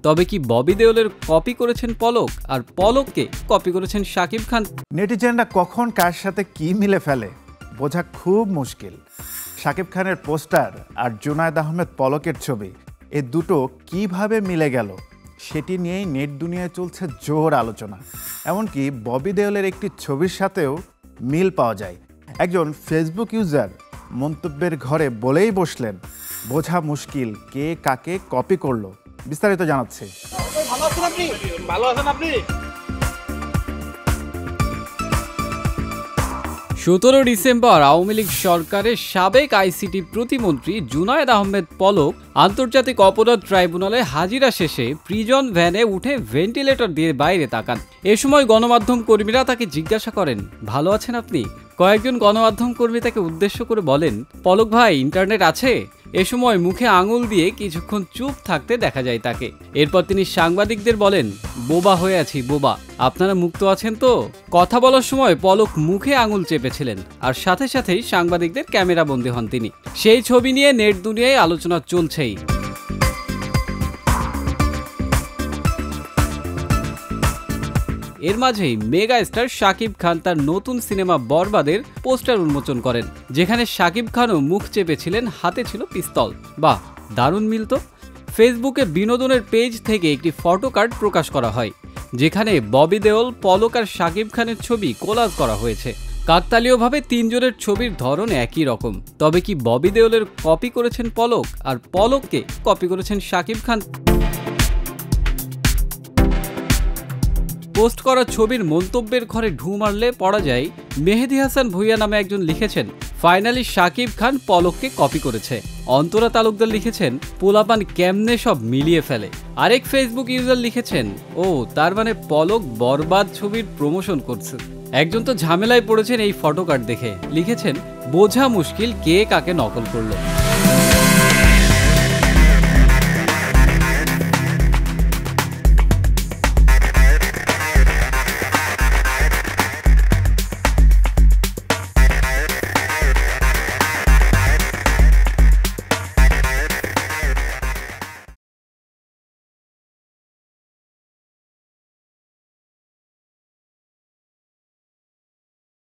তবে কি ববি দেওলের কপি করেছেন পলক, আর পলককে কপি করেছেন শাকিব খান? নেটিজেনরা কখন কার সাথে কি মিলে ফেলে বোঝা খুব মুশকিল। শাকিব খানের পোস্টার আর জুনায়েদ আহমেদ পলকের ছবি, এ দুটো কিভাবে মিলে গেল সেটি নিয়েই নেট দুনিয়ায় চলছে জোর আলোচনা। এমনকি ববি দেওলের একটি ছবির সাথেও মিল পাওয়া যায়। একজন ফেসবুক ইউজার মন্তব্যের ঘরে বলেই বসলেন, বোঝা মুশকিল কে কাকে কপি করলো। বিস্তারিত জানাচ্ছি। 17 ডিসেম্বর আওয়ামী লীগ সরকারের সাবেক আইসিটি প্রতিমন্ত্রী জুনায়েদ আহমেদ পলক আন্তর্জাতিক অপরাধ ট্রাইব্যুনালে হাজিরা শেষে প্রিজন ভ্যানে উঠে ভেন্টিলেটর দিয়ে বাইরে তাকান। এ সময় গণমাধ্যম কর্মীরা তাকে জিজ্ঞাসা করেন, ভালো আছেন আপনি? কয়েকজন গণমাধ্যম কর্মী তাকে উদ্দেশ্য করে বলেন, পলক ভাই, ইন্টারনেট আছে? এ সময় মুখে আঙুল দিয়ে কিছুক্ষণ চুপ থাকতে দেখা যায় তাকে। এরপর তিনি সাংবাদিকদের বলেন, বোবা হয়ে আছি, বোবা। আপনারা মুক্ত আছেন তো? কথা বলার সময় পলক মুখে আঙুল চেপেছিলেন, আর সাথে সাথেই সাংবাদিকদের ক্যামেরা বন্দী হন তিনি। সেই ছবি নিয়ে নেট দুনিয়ায় আলোচনা চলছেই। এর মাঝেই মেগা স্টার শাকিব খান তার নতুন সিনেমা বরবাদের পোস্টার উন্মোচন করেন, যেখানে শাকিব খানও মুখ চেপেছিলেন, হাতে ছিল পিস্তল। বাহ, দারুণ মিল তো। ফেসবুকে বিনোদনের পেজ থেকে একটি ফটো কার্ড প্রকাশ করা হয়, যেখানে ববি দেওল, পলক আর শাকিব খানের ছবি কোলাজ করা হয়েছে। কাকতালীয়ভাবে তিনজনের ছবির ধরন একই রকম। তবে কি ববি দেওলের কপি করেছেন পলক, আর পলককে কপি করেছেন শাকিব খান? পোস্ট করা ছবির মন্তব্যের ঘরে ঢু মারলে পড়া যায়, মেহেদী হাসান ভুইয়া নামে একজন লিখেছেন, ফাইনালি শাকিব খান পলককে কপি করেছে। অন্তরা তালুকদার লিখেছেন, পোলাপান কেমনে সব মিলিয়ে ফেলে। আরেক ফেসবুক ইউজার লিখেছেন, ও তার মানে পলক বরবাদ ছবির প্রমোশন করছে। একজন তো ঝামেলায় পড়েছেন এই ফটো কার্ড দেখে, লিখেছেন, বোঝা মুশকিল কে কাকে নকল করলো।